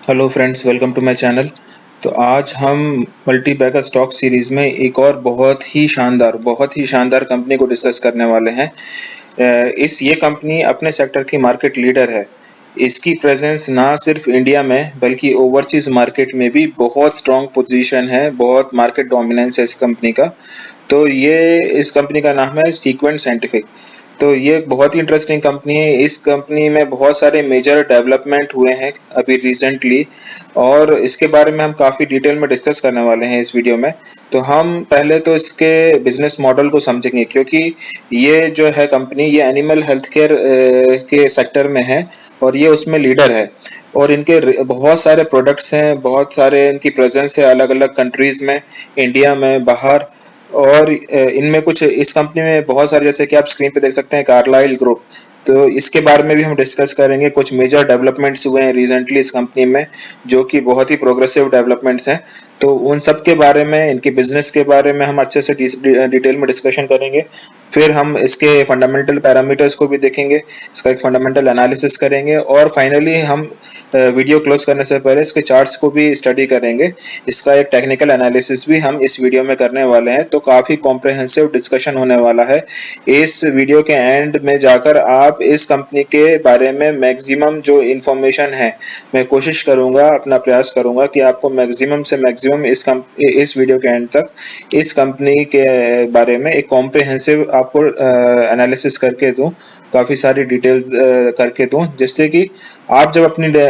Hello friends, welcome to my channel. तो आज हम मल्टी बैगर स्टॉक सीरीज में एक और बहुत ही शानदार कंपनी को डिस्कस करने वाले हैं। ये कंपनी अपने सेक्टर की मार्केट लीडर है। इसकी प्रेजेंस ना सिर्फ इंडिया में बल्कि ओवरसीज मार्केट में भी बहुत स्ट्रांग पोजीशन है, बहुत मार्केट डोमिनेंस है इस कंपनी का। तो इस कंपनी का नाम है सीक्वेंट साइंटिफिक। तो ये एक बहुत ही इंटरेस्टिंग कंपनी है। इस कंपनी में बहुत सारे मेजर डेवलपमेंट हुए हैं अभी रिसेंटली, और इसके बारे में हम काफ़ी डिटेल में डिस्कस करने वाले हैं इस वीडियो में। तो हम पहले तो इसके बिजनेस मॉडल को समझेंगे, क्योंकि ये जो है कंपनी, ये एनिमल हेल्थ केयर के सेक्टर में है और ये उसमें लीडर है। और इनके बहुत सारे प्रोडक्ट्स हैं, बहुत सारे इनकी प्रेजेंस है अलग अलग कंट्रीज में, इंडिया में, बाहर। और इनमें कुछ इस कंपनी में बहुत सारे, जैसे कि आप स्क्रीन पे देख सकते हैं, कार्लाइल ग्रुप। तो इसके बारे में भी हम डिस्कस करेंगे। कुछ मेजर डेवलपमेंट्स हुए हैं रिसेंटली इस कंपनी में, जो कि बहुत ही प्रोग्रेसिव डेवलपमेंट्स हैं। तो उन सब के बारे में, इनके बिजनेस के बारे में हम अच्छे से डिटेल में डिस्कशन करेंगे। फिर हम इसके फंडामेंटल पैरामीटर्स को भी देखेंगे, इसका एक फंडामेंटल एनालिसिस करेंगे, और फाइनली हम वीडियो क्लोज करने से पहले इसके चार्ट्स को भी स्टडी करेंगे। इसका एक टेक्निकल एनालिसिस भी हम इस वीडियो में करने वाले हैं। तो काफ़ी कॉम्प्रिहेंसिव डिस्कशन होने वाला है। इस वीडियो के एंड में जाकर आप इस कंपनी के बारे में मैक्सिमम जो इन्फॉर्मेशन है, मैं कोशिश करूंगा, अपना प्रयास करूंगा कि आपको मैक्सिमम से मैक्सिमम इस वीडियो के एंड तक इस कंपनी के बारे में एक कॉम्प्रिहेंसिव आपको एनालिसिस करके दूं, काफ़ी सारी डिटेल्स करके दूं, जिससे कि आप जब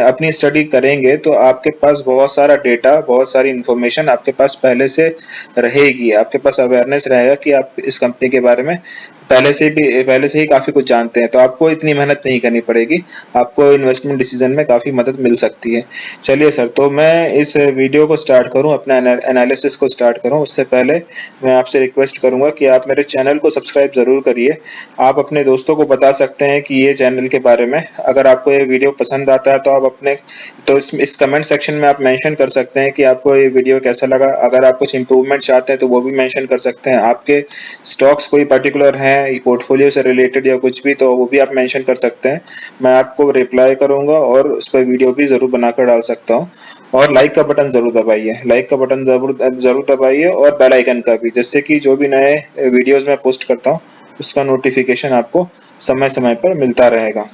अपनी स्टडी करेंगे तो आपके पास बहुत सारा डेटा, बहुत सारी इंफॉर्मेशन आपके पास पहले से रहेगी। आपके पास अवेयरनेस रहेगा कि आप इस कंपनी के बारे में पहले से ही काफ़ी कुछ जानते हैं। तो आपको इतनी मेहनत नहीं करनी पड़ेगी, आपको इन्वेस्टमेंट डिसीजन में काफ़ी मदद मिल सकती है। चलिए सर, तो मैं इस वीडियो को स्टार्ट करूं, अपना एनालिसिस को स्टार्ट करूं, उससे पहले मैं आपसे रिक्वेस्ट करूंगा कि आप मेरे चैनल को सब्सक्राइब ज़रूर करिए। आप अपने दोस्तों को बता सकते हैं कि ये चैनल के बारे में। अगर आपको ये वीडियो पसंद आता है तो आप इस कमेंट सेक्शन में आप मेंशन कर सकते हैं कि आपको ये वीडियो कैसा लगा। अगर आप कुछ इंप्रूवमेंट चाहते हैं तो वो भी मेंशन कर सकते हैं। आपके स्टॉक्स कोई पर्टिकुलर हैं पोर्टफोलियो से रिलेटेड या कुछ भी, तो वो भी आप मेंशन कर सकते हैं। मैं आपको रिप्लाई करूंगा और उस पर वीडियो भी जरूर बनाकर डाल सकता हूँ। और लाइक का बटन जरूर दबाइए, जरूर दबाइए, और बेल आइकन का भी, जिससे कि जो भी नए वीडियोस मैं पोस्ट करता हूँ उसका नोटिफिकेशन आपको समय समय पर मिलता रहेगा।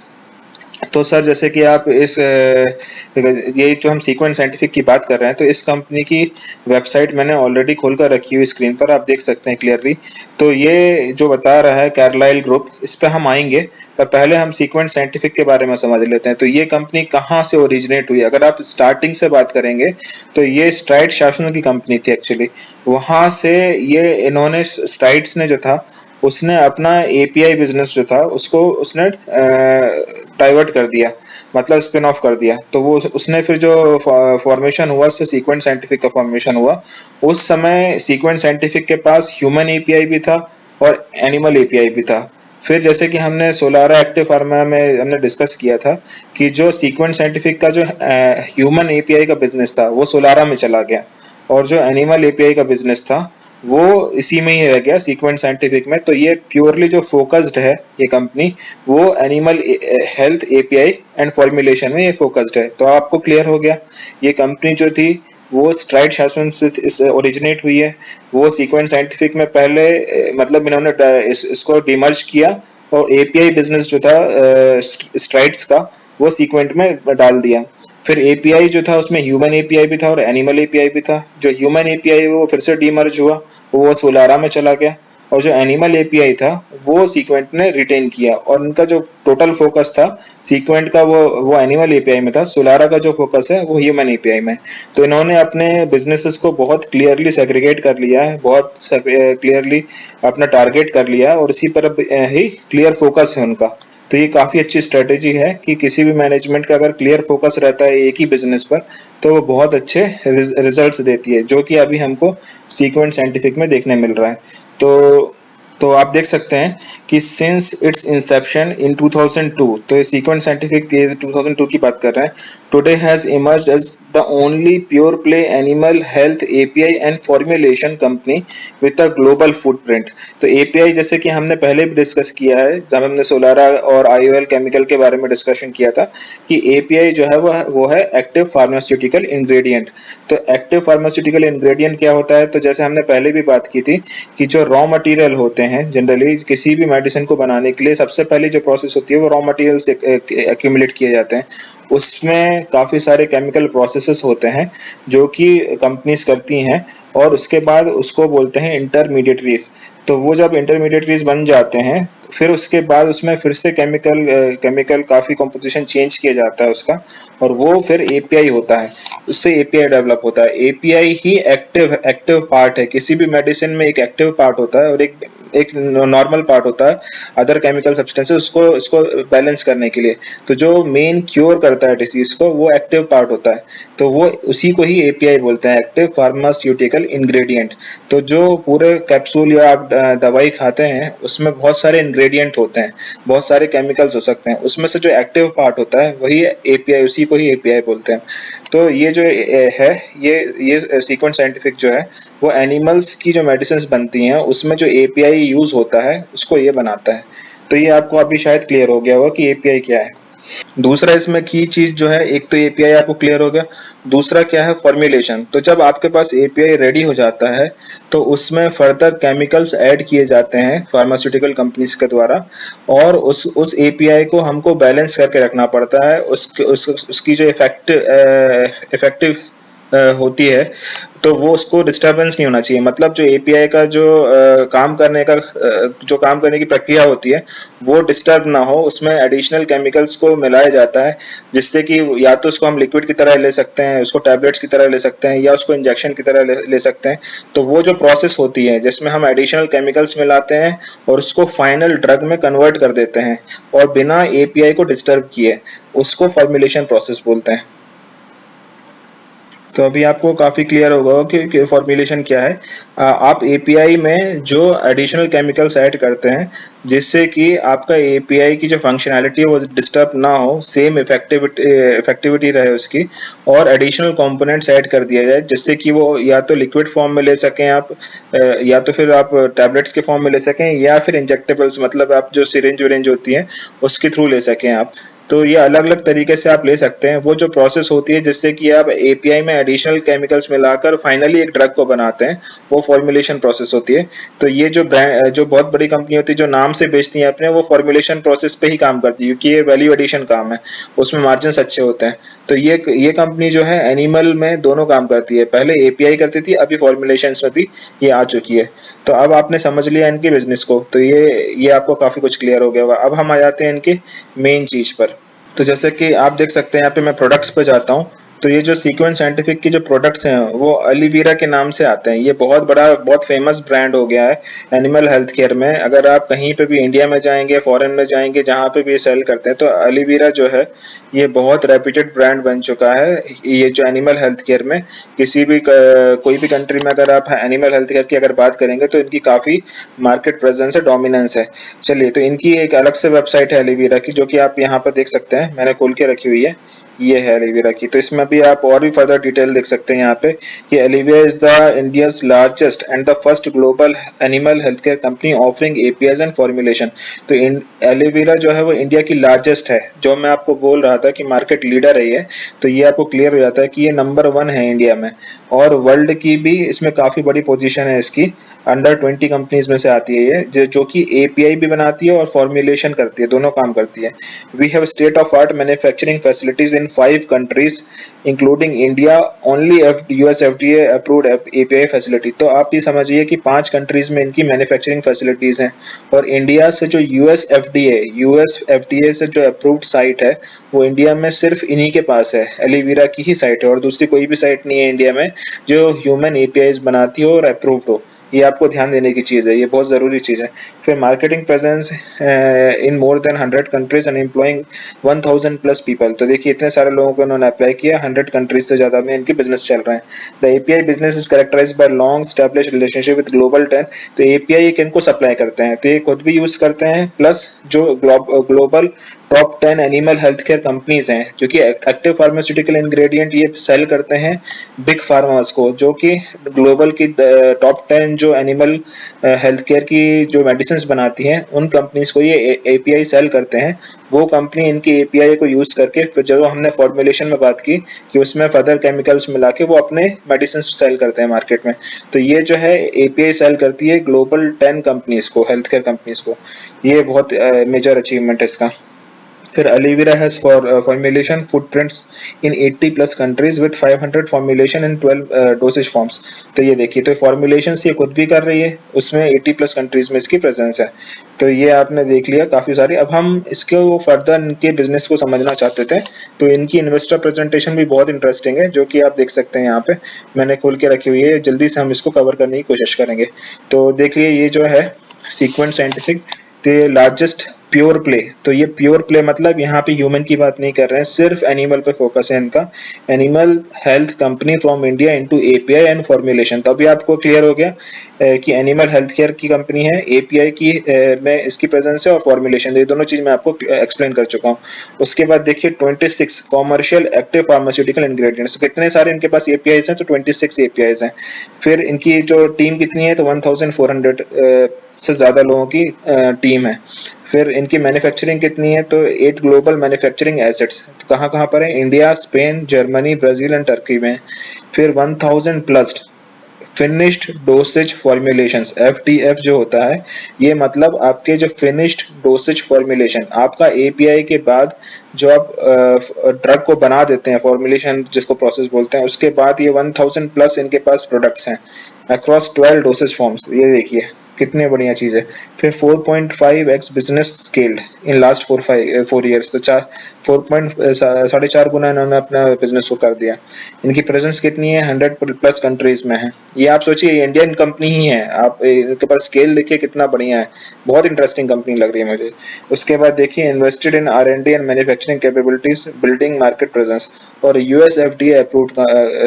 तो सर, जैसे कि आप ये जो हम सीक्वेंट साइंटिफिक की बात कर रहे हैं, तो इस कंपनी की वेबसाइट मैंने ऑलरेडी खोल कर रखी हुई, स्क्रीन पर आप देख सकते हैं क्लियरली। तो ये जो बता रहा है कार्लाइल ग्रुप, इस पे हम आएंगे, पर पहले हम सीक्वेंट साइंटिफिक के बारे में समझ लेते हैं। तो ये कंपनी कहाँ से ओरिजिनेट हुई? अगर आप स्टार्टिंग से बात करेंगे तो ये स्ट्राइड शासन की कंपनी थी एक्चुअली। वहां से ये इन्होंने स्ट्राइड्स ने जो था, उसने अपना एपीआई बिजनेस जो था उसको उसने डाइवर्ट कर दिया, मतलब स्पिन ऑफ कर दिया। तो वो उसने फिर जो फॉर्मेशन हुआ, उससे सीक्वेंट साइंटिफिक का फॉर्मेशन हुआ। उस समय सीक्वेंट साइंटिफिक के पास ह्यूमन एपीआई भी था और एनिमल एपीआई भी था। फिर जैसे कि हमने सोलारा एक्टिव फार्मा में हमने डिस्कस किया था कि जो सीक्वेंट साइंटिफिक का जो ह्यूमन एपीआई का बिजनेस था वो सोलारा में चला गया, और जो एनिमल एपीआई का बिजनेस था वो इसी में ही रह गया, सीक्वेंट साइंटिफिक में। तो ये प्योरली जो फोकस्ड है ये कंपनी, वो animal health API and formulation में ये फोकस्ड है। तो आपको क्लियर हो गया, ये कंपनी जो थी वो स्ट्राइड शासन से ओरिजिनेट हुई है। वो सीक्वेंट साइंटिफिक में पहले मतलब इन्होंने इसको डिमर्ज किया, और एपीआई बिजनेस जो था स्ट्राइड्स का, वो सीक्वेंट में डाल दिया। फिर एपीआई जो था उसमें ह्यूमन एपीआई भी था और एनिमल एपीआई भी था। जो ह्यूमन एपीआई वो फिर से डीमर्ज हुआ, वो सोलारा में चला गया, और जो एनिमल एपीआई था वो सीक्वेंट ने रिटेन किया। और उनका जो टोटल फोकस था सीक्वेंट का, वो एनिमल एपीआई में था। सोलारा का जो फोकस है वो ह्यूमन एपीआई में। तो इन्होंने अपने बिजनेसेस को बहुत क्लियरली सेग्रीगेट कर लिया है, बहुत क्लियरली अपना टारगेट कर लिया है, और इसी पर ही क्लियर फोकस है उनका। तो ये काफी अच्छी स्ट्रेटेजी है कि किसी भी मैनेजमेंट का अगर क्लियर फोकस रहता है एक ही बिजनेस पर, तो वो बहुत अच्छे रिजल्ट्स देती है, जो कि अभी हमको सीक्वेंट साइंटिफिक में देखने मिल रहा है। तो तो आप देख सकते हैं कि सिंस इट्स इंसेप्शन इन 2002, तो ये सीक्वेंट साइंटिफिक 2002 की बात कर रहे हैं, today has emerged as the only pure play animal health API and formulation company with a global footprint. तो एपीआई जैसे कि हमने पहले भी डिस्कस किया है, जब हमने सोलारा और आईओएल केमिकल के बारे में डिस्कशन किया था कि एपीआई जो है वो है एक्टिव फार्मास्यूटिकल इंग्रेडिएंट। तो एक्टिव फार्मास्यूटिकल इंग्रेडिएंट क्या होता है? तो जैसे हमने पहले भी बात की थी कि जो रॉ मटेरियल होते हैं, जनरली किसी भी मेडिसिन को बनाने के लिए सबसे पहले जो प्रोसेस होती है वो रॉ मटेरियल से एक्यूमुलेट किए जाते हैं। उसमें काफी सारे केमिकल प्रोसेसेस होते हैं जो कि कंपनीज करती हैं, और उसके बाद उसको बोलते हैं इंटरमीडिएटरीज। तो वो जब इंटरमीडिएटरीज बन जाते हैं फिर उसके बाद उसमें फिर से केमिकल काफी कंपोजिशन चेंज किया जाता है उसका, और वो फिर एपीआई होता है। उससे एपीआई डेवलप होता है। एपीआई ही एक्टिव पार्ट है। किसी भी मेडिसिन में एक एक्टिव पार्ट होता है और एक नॉर्मल पार्ट होता है अदर केमिकल सब्सटेंसेस इसको बैलेंस करने के लिए। तो जो मेन क्योर करता है डिसीज को वो एक्टिव पार्ट होता है, तो वो उसी को ही एपीआई बोलते हैं, एक्टिव फार्मास्यूटिकल इंग्रेडिएंट। तो जो पूरे कैप्सूल या आप दवाई खाते हैं उसमें बहुत सारे इंग्रेडिएंट होते हैं, बहुत सारे केमिकल्स हो सकते हैं, उसमें से जो एक्टिव पार्ट होता है वही एपीआई, उसी को ही एपीआई बोलते हैं। तो ये जो है ये सीक्वेंट साइंटिफिक जो है वो एनिमल्स की जो मेडिसिन बनती हैं उसमें जो एपीआई यूज होता है उसको ये बनाता है। तो ये आपको अभी शायद क्लियर हो गया होगा कि एपीआई क्या है। दूसरा इसमें की चीज जो है, एक तो एपीआई आपको क्लियर हो गया, दूसरा क्या है फॉर्मुलेशन। तो जब आपके पास एपीआई रेडी हो जाता है तो उसमें फर्दर केमिकल्स ऐड किए जाते हैं फार्मास्यूटिकल कंपनीज के द्वारा, और उस एपीआई को हमको बैलेंस करके रखना पड़ता है। उसकी जो इफेक्टिव होती है तो वो उसको डिस्टरबेंस नहीं होना चाहिए। मतलब जो एपीआई का जो काम करने की प्रक्रिया होती है वो डिस्टर्ब ना हो, उसमें एडिशनल केमिकल्स को मिलाया जाता है जिससे कि या तो उसको हम लिक्विड की तरह ले सकते हैं, उसको टैबलेट्स की तरह ले सकते हैं, या उसको इंजेक्शन की तरह ले सकते हैं। तो वो जो प्रोसेस होती है जिसमें हम एडिशनल केमिकल्स मिलाते हैं और उसको फाइनल ड्रग में कन्वर्ट कर देते हैं और बिना एपीआई को डिस्टर्ब किए, उसको फॉर्मुलेशन प्रोसेस बोलते हैं। तो अभी आपको काफी क्लियर होगा कि फॉर्मुलेशन क्या है। आप एपीआई में जो एडिशनल केमिकल्स ऐड करते हैं जिससे कि आपका एपीआई की जो फंक्शनैलिटी है वो डिस्टर्ब ना हो, सेम इफेक्टिविटी रहे उसकी, और एडिशनल कंपोनेंट्स ऐड कर दिया जाए जिससे कि वो या तो लिक्विड फॉर्म में ले सकें आप, या तो फिर आप टैबलेट्स के फॉर्म में ले सकें, या फिर इंजेक्टेबल्स मतलब आप जो सिरिंज विरिंज होती है उसके थ्रू ले सकें आप। तो ये अलग अलग तरीके से आप ले सकते हैं। वो जो प्रोसेस होती है जिससे कि आप एपीआई में एडिशनल केमिकल्स मिलाकर फाइनली एक ड्रग को बनाते हैं, वो फॉर्मुलेशन प्रोसेस होती है। तो ये जो बहुत बड़ी कंपनी होती है जो नाम से बेचती है अपने, वो फॉर्मुलेशन प्रोसेस पे ही काम करती है क्योंकि ये वैल्यू एडिशन काम है, उसमें मार्जिन अच्छे होते हैं। तो ये कंपनी जो है एनिमल में दोनों काम करती है, पहले एपीआई करती थी, अभी फॉर्मुलेशन में भी ये आ चुकी है। तो अब आपने समझ लिया इनके बिजनेस को, तो ये आपको काफी कुछ क्लियर हो गया होगा। अब हम आ जाते हैं इनके मेन चीज पर। तो जैसे कि आप देख सकते हैं यहाँ पे मैं प्रोडक्ट्स पे जाता हूँ, तो ये जो सीक्वेंट साइंटिफिक के जो प्रोडक्ट्स हैं वो अलीवीरा के नाम से आते हैं। ये बहुत फेमस ब्रांड हो गया है एनिमल हेल्थ केयर में। अगर आप कहीं पे भी इंडिया में जाएंगे, फॉरेन में जाएंगे, जहाँ पे भी ये सेल करते हैं, तो अलीवीरा जो है ये बहुत रेप्यूटेड ब्रांड बन चुका है। ये जो एनिमल हेल्थ केयर में कोई भी कंट्री में अगर आप एनिमल हेल्थ केयर की अगर बात करेंगे तो इनकी काफी मार्केट प्रेजेंस है, डोमिनेंस है। चलिए, तो इनकी एक अलग से वेबसाइट है एलीवीरा की, जो कि आप यहाँ पर देख सकते हैं, मैंने खोल के रखी हुई है। ये है एलीवीरा की। तो इसमें भी आप और भी फर्दर डिटेल देख सकते हैं यहाँ पे कि Alivira is the India's largest and the first global animal health care company offering APIs and formulation. तो एलीवीरा जो है वो इंडिया की लार्जेस्ट है, जो मैं आपको बोल रहा था कि मार्केट लीडर है ये। तो ये आपको क्लियर हो जाता है कि ये नंबर 1 है इंडिया में, और वर्ल्ड की भी इसमें काफी बड़ी पोजीशन है इसकी। अंडर 20 कंपनीज में से आती है ये, जो कि एपीआई भी बनाती है और फॉर्मुलेशन करती है, दोनों काम करती है। We have state of art manufacturing facilities in 5 countries including India, only US FDA approved API facility। तो आप ये समझिए कि 5 कंट्रीज में इनकी मैन्युफैक्चरिंग फैसिलिटीज हैं, और इंडिया से जो यूएस एफडीए से जो अप्रूव्ड साइट है वो इंडिया में सिर्फ इन्हीं के पास है, एलीवीरा की ही साइट है, और दूसरी कोई भी साइट नहीं है इंडिया में जो ह्यूमन एपीआईज बनाती हो और अप्रूव्ड हो। ये आपको ध्यान देने की चीज़ है, ये बहुत ज़रूरी चीज़ है। फिर marketing presence in more than 100 countries and employing 1000 plus people. तो देखिए इतने सारे लोगों को इन्होंने अप्लाई किया, 100 कंट्रीज से ज़्यादा में इनकी बिजनेस चल रहे हैं। The API business is characterized by long established relationship with global 10। तो एपीआई किनको सप्लाई करते हैं, तो ये खुद भी यूज करते हैं, प्लस जो global top 10 animal health care companies हैं, क्योंकि एक्टिव फार्मास्यूटिकल इंग्रेडिएंट ये सेल करते हैं बिग फार्मास को, जो कि ग्लोबल की टॉप 10 जो एनिमल हेल्थ केयर की जो मेडिसिन बनाती हैं उन कंपनीज को ये एपीआई सेल करते हैं। वो कंपनी इनकी एपीआई को यूज करके फिर जो हमने फॉर्मुलेशन में बात की कि उसमें फर्दर केमिकल्स मिला के वो अपने मेडिसिन सेल करते हैं मार्केट में। तो ये जो है एपीआई सेल करती है ग्लोबल 10 कंपनीज को, हेल्थ केयर कंपनीज को। ये बहुत मेजर अचीवमेंट है इसका। फिर Alivira has formulation footprints in 80 plus countries with 500 formulation in 12 dosage forms। तो ये देखिए, तो formulations ये खुद भी कर रही है, उसमें 80 plus countries में इसकी प्रेजेंस है। तो ये आपने देख लिया काफी सारी। अब हम इसके फर्दर इनके बिजनेस को समझना चाहते थे, तो इनकी इन्वेस्टर प्रेजेंटेशन भी बहुत इंटरेस्टिंग है, जो कि आप देख सकते हैं यहाँ पे मैंने खोल के रखी हुई है। जल्दी से हम इसको कवर करने की कोशिश करेंगे। तो देखिए ये जो है Sequent Scientific the largest pure play. तो ये प्योर प्ले मतलब यहाँ पे ह्यूमन की बात नहीं कर रहे हैं, सिर्फ एनिमल पे फोकस है इनका। Animal health company from India into API and formulation. तो अभी आपको क्लियर हो गया कि एनिमल हेल्थ केयर की कंपनी है, एपीआई की में इसकी प्रेजेंस है, और फॉर्मुलेशन, ये दोनों चीज मैं आपको एक्सप्लेन कर चुका हूँ। उसके बाद देखिए 26 कॉमर्शियल एक्टिव फार्मास्यूटिकल इंग्रेडिएंट्स। कितने सारे इनके पास एपीआईज हैं, तो 26 एपीआईज हैं। फिर इनकी जो टीम कितनी है, तो 1400 से ज्यादा लोगों की टीम है। फिर इनकी मैन्युफैक्चरिंग कितनी है, तो 8 ग्लोबल मैन्युफैक्चरिंग एसेट्स। तो कहाँ कहाँ पर है, India, Spain, Germany, Brazil and Turkey में। फिर 1000 प्लस फिनिश्ड डोसेज फॉर्मुलेशंस, एफडीएफ जो होता है, ये मतलब आपके जो फिनिश्ड डोसेज फॉर्मुलेशन, आपका एपीआई के बाद जो आप ड्रग को बना देते हैं, फॉर्मुलेशन जिसको प्रोसेस बोलते हैं, उसके बाद ये 1000 प्लस इनके पास प्रोडक्ट्स हैं अक्रॉस 12 डोसेज फॉर्म्स। ये देखिए कितने बढ़िया चीज है। फिर 4.5x business scaled in last 4 years. तो 4.4 गुना इन्होंने अपना बिजनेस को कर दिया। इनकी प्रेजेंस कितनी है, 100 प्लस कंट्रीज में है। ये आप सोचिए इंडियन कंपनी ही है, आप इनके पास स्केल देखिए कितना बढ़िया है, बहुत इंटरेस्टिंग कंपनी लग रही है मुझे। उसके बाद देखिए invested in R&D and manufacturing capabilities, building market presence, और यूएस एफडीए अप्रूव्ड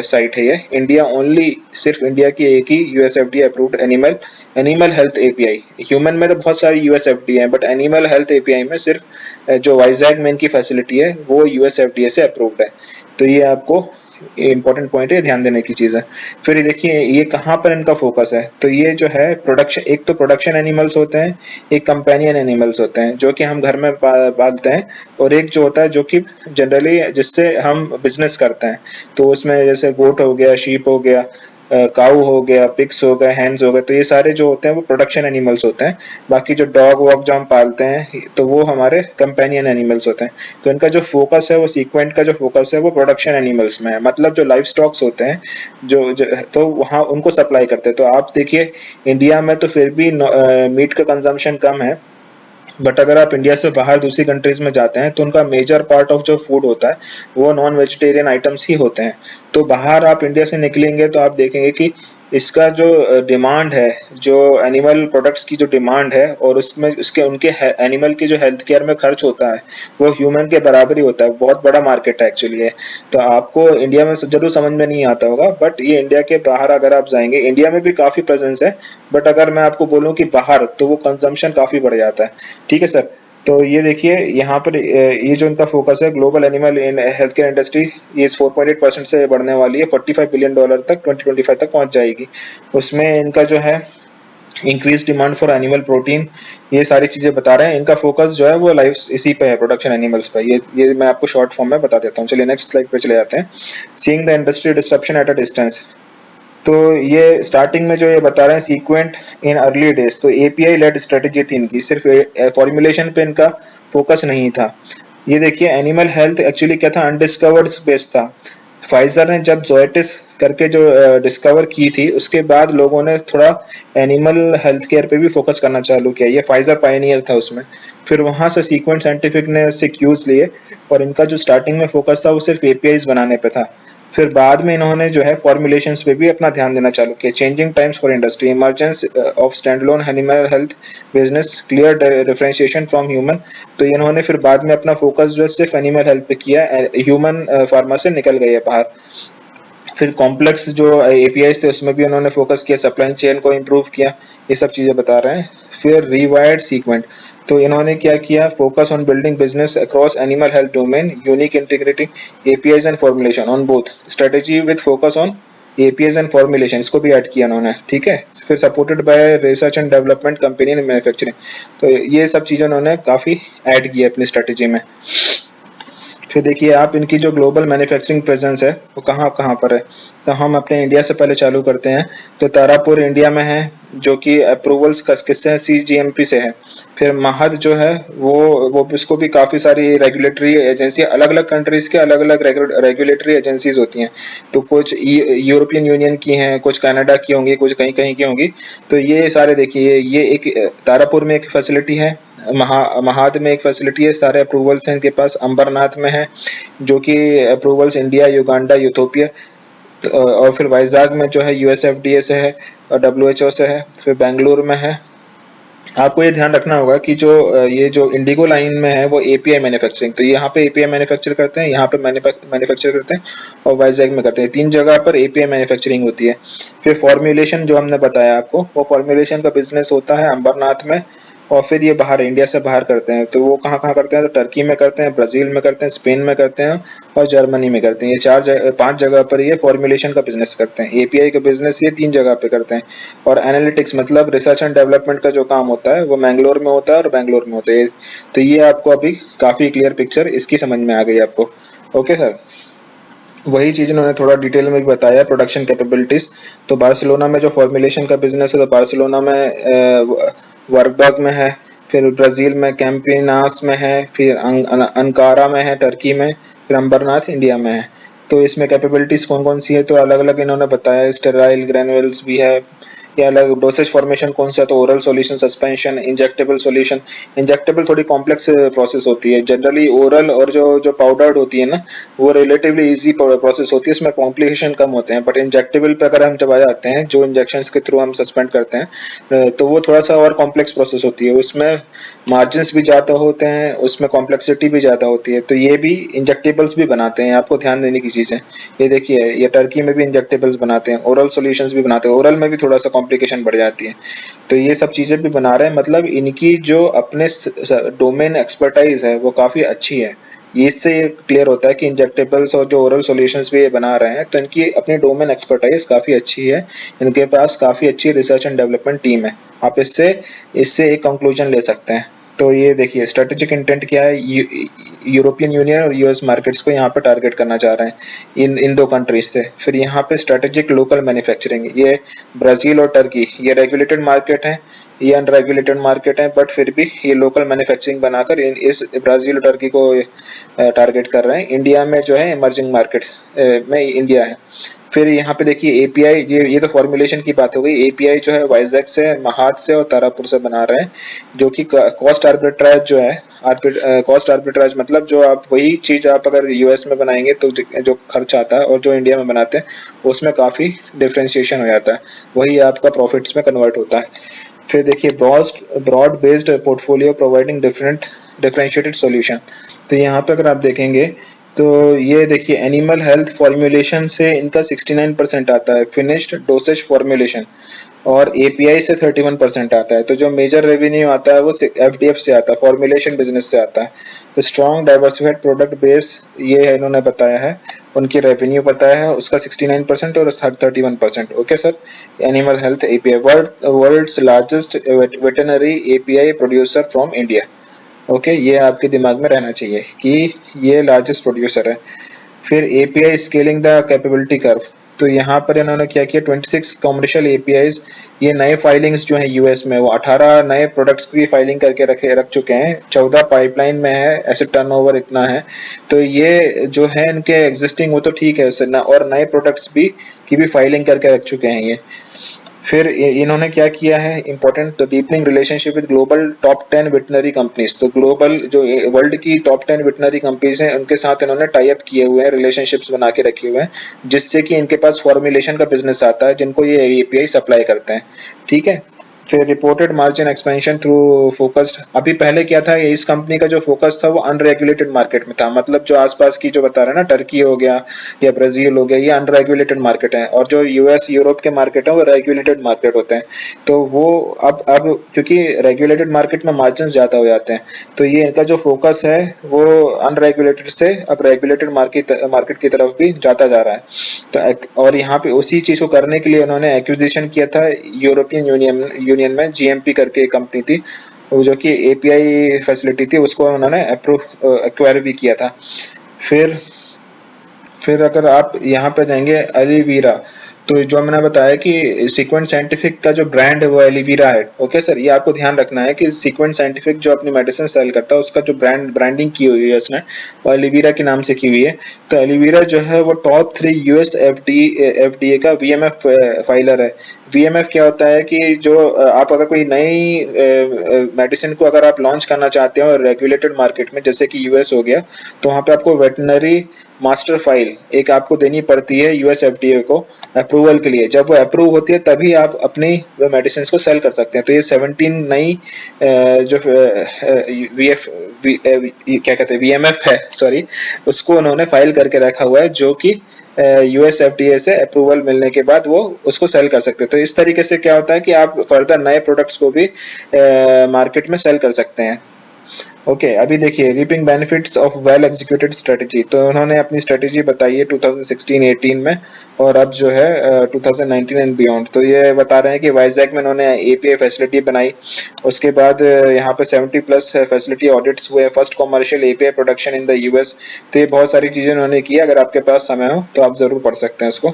साइट है ये। इंडिया ओनली, सिर्फ इंडिया की एक ही US FDA approved animal health API. Human में तो बहुत सारी यूएस एफडीए हैं, बट एनिमल हेल्थ एपीआई में सिर्फ जो वाइजैग में इनकी फैसिलिटी है वो यूएस एफडीए से अप्रूव्ड है। तो ये आपको इंपॉर्टेंट पॉइंट है, ध्यान देने की चीज है। फिर देखिए ये कहाँ पर इनका फोकस है, तो ये जो है प्रोडक्शन, एक तो प्रोडक्शन एनिमल्स होते हैं, एक कंपेनियन एनिमल्स होते हैं जो कि हम घर में पालते हैं, और एक जो होता है जो कि जनरली जिससे हम बिजनेस करते हैं। तो उसमें जैसे गोट हो गया, शीप हो गया, काऊ हो गया, पिग्स हो गए, हैंस हो गए। तो ये सारे जो होते हैं वो प्रोडक्शन एनिमल्स होते हैं। बाकी जो डॉग वॉग जो हम पालते हैं तो वो हमारे कंपेनियन एनिमल्स होते हैं। तो इनका जो फोकस है, वो सीक्वेंट का जो फोकस है वो प्रोडक्शन एनिमल्स में है, मतलब जो लाइफ स्टॉक्स होते हैं तो वहाँ उनको सप्लाई करते हैं। तो आप देखिए इंडिया में तो फिर भी मीट का कंजम्पशन कम है, बट अगर आप इंडिया से बाहर दूसरी कंट्रीज में जाते हैं तो उनका मेजर पार्ट ऑफ जो फूड होता है वो नॉन वेजिटेरियन आइटम्स ही होते हैं। तो बाहर आप इंडिया से निकलेंगे तो आप देखेंगे कि इसका जो डिमांड है, जो एनिमल प्रोडक्ट्स की जो डिमांड है, और उसमें उसके उनके एनिमल के जो हेल्थ केयर में खर्च होता है वो ह्यूमन के बराबर ही होता है। बहुत बड़ा मार्केट है एक्चुअली है। तो आपको इंडिया में जरूर समझ में नहीं आता होगा, बट ये इंडिया के बाहर अगर आप जाएंगे, इंडिया में भी काफी प्रेजेंस है, बट अगर मैं आपको बोलूं कि बाहर, तो वो कंजम्पशन काफी बढ़ जाता है। ठीक है सर। तो ये देखिए यहाँ पर ये जो इनका फोकस है, global animal in health care industry, ये 4.8% से बढ़ने वाली है, $45 बिलियन तक 2025 तक पहुंच जाएगी। उसमें इनका जो है increase demand for animal protein, ये सारी चीजें बता रहे हैं। इनका फोकस जो है वो लाइफ इसी पे है, प्रोडक्शन एनिमल्स पे। ये मैं आपको शॉर्ट फॉर्म में बता देता हूँ। चलिए नेक्स्ट स्लाइड पे चले जाते हैं। Seeing the industry disruption at a distance. तो ये स्टार्टिंग में जो ये बता रहे हैं सीक्वेंट इन अर्ली डेज, तो एपीआई लेड स्ट्रेटेजी थी इनकी, सिर्फ फॉर्मुलेशन पे इनका फोकस नहीं था। ये देखिए एनिमल हेल्थ एक्चुअली क्या था, अनडिस्कवर्ड स्पेस था। फाइजर ने जब जोएटिस करके जो डिस्कवर की थी, उसके बाद लोगों ने थोड़ा एनिमल हेल्थ केयर पे भी फोकस करना चालू किया। ये फाइजर पायनियर था उसमें। फिर वहां से सीक्वेंट साइंटिफिक ने उससे क्यूज लिए, और इनका जो स्टार्टिंग में फोकस था वो सिर्फ एपीआईज बनाने पे था। फिर बाद में इन्होंने जो है फॉर्मुलेशंस पे भी अपना ध्यान देना चालू किया। Changing times for industry, emergence of standalone animal health business, clear differentiation from human. तो इन्होंने फिर बाद में अपना फोकस जो है सिर्फ एनिमल हेल्थ पे किया, ह्यूमन फार्मा से निकल गए बाहर। फिर कॉम्प्लेक्स जो एपीआईज थे उसमें भी उन्होंने फोकस किया, सप्लाई चेन को इम्प्रूव किया, ये सब चीजें बता रहे हैं। फिर रिवायर्ड सीक्वेंट, तो इन्होंने क्या किया, focus on building business across animal health domain, unique integrating APIs and formulation on both strategy with focus on APIs and formulation, इसको भी ऐड किया उन्होंने, ठीक है। फिर supported by research and development company and manufacturing, तो ये सब चीजें उन्होंने काफी ऐड की अपनी स्ट्रेटेजी में। फिर देखिए आप, इनकी जो ग्लोबल मैन्युफैक्चरिंग प्रेजेंस है वो कहाँ कहाँ पर है। तो हम अपने इंडिया से पहले चालू करते हैं। तो तारापुर इंडिया में है, जो कि अप्रूवल्स किससे है, सीजीएमपी से है। फिर महद जो है वो इसको भी काफी सारी रेगुलेटरी एजेंसी, अलग अलग कंट्रीज के अलग अलग रेगुलेटरी एजेंसीज होती हैं। तो कुछ यूरोपियन यूनियन की हैं, कुछ कनाडा की होंगी, कुछ कहीं कहीं की होंगी। तो ये सारे देखिए, ये एक तारापुर में एक फैसिलिटी है, महाद में एक फैसिलिटी है, सारे अप्रूवल्स हैं इनके पास। अंबरनाथ में है, जो कि अप्रूवल्स इंडिया, युगांडा, यूथोपिया, और फिर वाइजाग में जो है यूएसएफडीए से है और डब्ल्यूएचओ से है। फिर बेंगलुरु में है। आपको ये ध्यान रखना होगा कि ये जो इंडिगो लाइन में है वो एपीआई मैन्युफैक्चरिंग, तो यहाँ पे एपीआई मैन्युफैक्चर करते हैं, यहाँ पे मैन्युफैक्चर करते हैं, और वाइजैग में करते हैं। 3 जगह पर एपीआई मैन्युफैक्चरिंग होती है। फिर फॉर्मुलेशन जो हमने बताया आपको, वो फॉर्मुलेशन का बिजनेस होता है अंबरनाथ में, और फिर ये बाहर इंडिया से बाहर करते हैं। तो वो कहाँ कहाँ करते हैं, तो टर्की में करते हैं, ब्राजील में करते हैं, स्पेन में करते हैं, और जर्मनी में करते हैं। ये 5 जगह पर ये फॉर्मुलेशन का बिजनेस करते हैं। एपीआई का बिजनेस ये 3 जगह पे करते हैं। और एनालिटिक्स मतलब रिसर्च एंड डेवलपमेंट का जो काम होता है वो मैंगलोर में होता है और बैंगलोर में होता है। तो ये आपको अभी काफी क्लियर पिक्चर इसकी समझ में आ गई आपको। ओके सर, वही चीज इन्होंने थोड़ा डिटेल में भी बताया, प्रोडक्शन कैपेबिलिटीज। तो बार्सिलोना में जो फॉर्मुलेशन का बिजनेस है, तो बार्सिलोना में वर्कबर्ग में है, फिर ब्राजील में कैंपिनास में है, फिर अंकारा में है टर्की में, फिर अंबरनाथ इंडिया में है। तो इसमें कैपेबिलिटीज कौन कौन सी है, तो अलग अलग इन्होंने बताया। स्टेराइल ग्रेनुअल्स भी है, या अलग डोसेज फॉर्मेशन कौन सा है, तो oral solution, suspension, injectable solution. Injectable थोड़ी कॉम्प्लेक्स प्रोसेस होती है जनरली, ओरल और जो पाउडर्ड होती है ना, वो रिलेटिवली इजी प्रोसेस होती है, इसमें कॉम्प्लिकेशन कम होते हैं। बट इंजेक्टेबल पे अगर हम जब आ जाते हैं, जो इंजेक्शन के थ्रू हम सस्पेंड करते हैं, तो वो थोड़ा सा और कॉम्प्लेक्स प्रोसेस होती है, उसमें मार्जिन भी ज्यादा होते हैं, उसमें कॉम्प्लेक्सिटी भी ज्यादा होती है। तो ये भी इंजेक्टेबल्स भी बनाते हैं, आपको ध्यान देने की चीज है। ये देखिए, ये टर्की में भी इंजेक्टेबल्स बनाते हैं, ओरल सॉल्यूशंस भी बनाते हैं, ओरल में भी थोड़ा सा कॉम्प्लिकेशन बढ़ जाती है। तो ये सब चीजें भी बना रहे हैं, मतलब इनकी जो अपने डोमेन एक्सपर्टाइज है वो काफी अच्छी है। इससे क्लियर होता है कि इंजेक्टेबल्स और जो ओरल सॉल्यूशंस भी ये बना रहे हैं, तो इनकी अपनी डोमेन एक्सपर्टाइज काफी अच्छी है, इनके पास काफी अच्छी रिसर्च एंड डेवलपमेंट टीम है। आप इससे एक कंक्लूजन ले सकते हैं। तो ये देखिए, स्ट्रेटेजिक इंटेंट क्या है, यूरोपियन यूनियन और यूएस मार्केट्स को यहाँ पे टारगेट करना चाह रहे हैं इन 2 कंट्रीज से। फिर यहाँ पे स्ट्रेटेजिक लोकल मैन्युफैक्चरिंग, ये ब्राजील और टर्की, ये रेगुलेटेड मार्केट है, ये अनरेगुलेटेड मार्केट है, बट फिर भी ये लोकल मैन्युफैक्चरिंग बनाकर इस ब्राजील और टर्की को टारगेट कर रहे हैं। इंडिया में जो है इमर्जिंग मार्केट में इंडिया है। फिर यहाँ पे देखिए एपीआई, ये तो फॉर्मुलेशन की बात हो गई। एपीआई जो है वाइजैग से, महाद से और तारापुर से बना रहे हैं, जो कि कॉस्ट आर्बिट्राज जो है, कॉस्ट आर्बिट्राज मतलब जो आप वही चीज आप अगर यूएस में बनाएंगे तो जो खर्च आता है और जो इंडिया में बनाते हैं उसमें काफी डिफरेंशिएशन हो जाता है, वही आपका प्रॉफिट्स में कन्वर्ट होता है। फिर देखिए broad based portfolio providing differentiated solution. तो यहाँ पे अगर आप देखेंगे तो ये देखिए, एनिमल हेल्थ फॉर्मुलेशन से इनका 69% आता है, फिनिश्ड डोसेज फॉर्मुलेशन, और एपीआई से 31% आता है। तो जो मेजर रेवेन्यू आता है वो एफडीएफ से आता है, फॉर्मुलेशन बिजनेस से आता है। तो स्ट्रॉन्ग डाइवर्सिफाइड प्रोडक्ट बेस, ये है इन्होंने बताया है, उनकी रेवेन्यू बताया है, उसका 69% और 31%। Okay sir, animal health API, world's largest veterinary API producer from India. Okay, ये आपके दिमाग में रहना चाहिए कि ये लार्जेस्ट प्रोड्यूसर है। फिर API scaling the capability curve, तो यहाँ पर इन्होंने क्या किया, 26 कमर्शियल एपीआईज, ये नए फाइलिंग्स जो है यूएस में, वो 18 नए प्रोडक्ट्स की फाइलिंग करके रख चुके हैं, 14 पाइपलाइन में है, ऐसे टर्नओवर इतना है। तो ये जो है इनके एग्जिस्टिंग वो तो ठीक है, और नए प्रोडक्ट्स की भी फाइलिंग करके रख चुके हैं ये। फिर इन्होंने क्या किया है इम्पोर्टेंट, तो deepening relationship with global top 10 veterinary companies, तो ग्लोबल जो वर्ल्ड की टॉप 10 वेटनरी कंपनीज हैं उनके साथ इन्होंने टाई अप किए हुए हैं, रिलेशनशिप्स बना के रखे हुए हैं, जिससे कि इनके पास फॉर्मुलेशन का बिजनेस आता है जिनको ये एपीआई सप्लाई करते हैं। ठीक है। फिर reported margin expansion through focused, अभी पहले क्या था, इस कंपनी का जो फोकस था वो अनरेगुलेटेड मार्केट में था, मतलब जो आसपास की जो बता रहे हैं ना, टर्की हो गया या ब्राजील हो गया, ये अनरेगुलेटेड मार्केट है, और जो यूएस यूरोप के मार्केट है वो रेगुलेटेड मार्केट होते हैं। तो वो अब क्योंकि रेगुलेटेड मार्केट में मार्जिन ज्यादा हो जाते हैं, तो ये इनका जो फोकस है वो अनरेगुलेटेड से अब रेगुलेटेड मार्केट की तरफ भी जाता जा रहा है। तो और यहाँ पे उसी चीज को करने के लिए उन्होंने एक्विजिशन किया था यूरोपियन यूनियन में, जीएमपी करके एक कंपनी थी, वो जो कि एपीआई फैसिलिटी थी, उसको उन्होंने एक्वायर भी किया था। फिर अगर आप यहाँ पे जाएंगे एलिवीरा, तो जो मैंने बताया कि सीक्वेंट साइंटिफिक का जो ब्रांड है वो एलिवीरा है। ओके सर, ये आपको ध्यान रखना है कि सीक्वेंट साइंटिफिक जो अपनी मेडिसिन सेल करता है उसका जो ब्रांडिंग की हुई है उसने, वो एलिवीरा के नाम से की हुई है। तो एलिवीरा जो है वो टॉप 3 यूएस एफडीए का वीएमएफ फाइलर है। वीएमएफ क्या होता है कि जो आप अगर कोई नई मेडिसिन को अगर आप लॉन्च करना चाहते हो रेगुलेटेड मार्केट में, जैसे कि यूएस हो गया, तो वहाँ पे आपको वेटनरी मास्टर फाइल एक आपको देनी पड़ती है यूएस एफडीए को अप्रूवल के लिए। जब वो अप्रूव होती है तभी आप अपनी मेडिसिन को सेल कर सकते हैं। तो ये 17 नई जो क्या कहते हैं वीएमएफ है, सॉरी, उसको उन्होंने फाइल करके रखा हुआ है, जो कि यूएस एफडीए से अप्रूवल मिलने के बाद वो उसको सेल कर सकते हैं। तो इस तरीके से क्या होता है कि आप फर्दर नए प्रोडक्ट्स को भी मार्केट में सेल कर सकते हैं। ओके, अभी देखिए reaping benefits of well executed strategy, तो उन्होंने अपनी स्ट्रेटजी बताई है 2016-18 में, और अब जो है 2019 एंड बियॉन्ड। तो ये बता रहे हैं कि वाइजैक में उन्होंने एपीआई फैसिलिटी बनाई, उसके बाद यहाँ पे 70+ फैसिलिटी ऑडिट्स हुए, first commercial API production in the US. तो ये बहुत सारी चीजें उन्होंने की, अगर आपके पास समय हो तो आप जरूर पढ़ सकते हैं इसको।